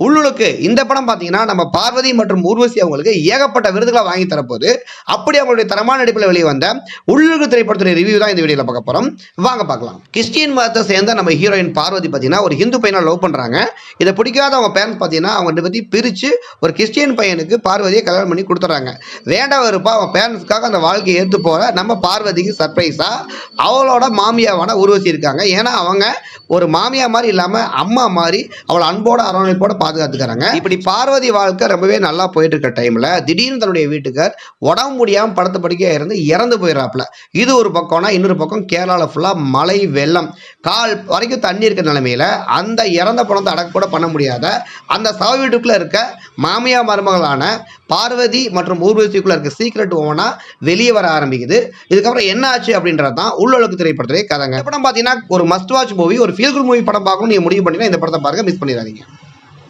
உள்ளுக்கு இந்த படம் பார்த்தீங்கன்னா நம்ம பார்வதி மற்றும் ஊர்வசி அவங்களுக்கு ஏகப்பட்ட விருதுகளை வாங்கி தரப்போது. அப்படி அவங்களுடைய தரமான நடிப்பில் வெளியே வந்த உள்ளுக்கு திரைப்படத்துடைய ரிவ்யூ தான் இந்த வீடியோவில் பார்க்க போகிறோம். வாங்க பார்க்கலாம். கிறிஸ்டியன் மதத்தை சேர்ந்த நம்ம ஹீரோயின் பார்வதி பார்த்தீங்கன்னா ஒரு ஹிந்து பையனை லவ் பண்ணுறாங்க. இதை பிடிக்காத அவங்க பேரண்ட்ஸ் பார்த்தீங்கன்னா அவங்க பற்றி பிரித்து ஒரு கிறிஸ்டியன் பையனுக்கு பார்வதியை கல்யாணம் பண்ணி கொடுத்துட்றாங்க. வேண்டாம் இருப்பா அவங்க பேரண்ட்ஸ்க்காக அந்த வாழ்க்கையை ஏற்று போகிற நம்ம பார்வதிக்கு சர்ப்ரைஸாக அவளோட மாமியாவான ஊர்வசி இருக்காங்க. ஏன்னா அவங்க ஒரு மாமியா மாதிரி இல்லாமல் அம்மா மாதிரி அவளை அன்போட அரவணைப்போட பாதுகாத்துக்கிறாங்க. இப்படி பார்வதி வாழ்க்கை ரொம்பவே நல்லா போயிட்டு இருக்க டைம்ல திடீர்னு தன்னுடைய வீட்டுக்கார் உடம்பு முடியாம படுத்த படுக்கையா இருந்து இறந்து போயிடறாப்புல. இது ஒரு பக்கம்னா இன்னொரு பக்கம் கேரளாவில் ஃபுல்லா மழை வெள்ளம் கால் வரைக்கும் தண்ணி இருக்கிற நிலைமையில அந்த இறந்த பணத்தை அடக்க கூட பண்ண முடியாத அந்த சவ வீட்டுக்குள்ள இருக்க மாமியா மருமகளான பார்வதி மற்றும் ஊர்வசிக்குள்ள இருக்க சீக்ரெட் ஓவனா வெளியே வர ஆரம்பிக்குது. இதுக்கப்புறம் என்ன ஆச்சு அப்படின்றது தான் உள்ளொழுக்கு திரைப்படத்திலே கதைங்க. படம் பார்த்தீங்கன்னா ஒரு மஸ்ட் வாட்ச் மூவி, ஒரு ஃபீல் குட் மூவி படம் பார்க்கணும் நீங்க முடிவு பண்ணீங்கன்னா இந்த படத்தை பாருங்க, மிஸ் பண்ணிடாதீங்க.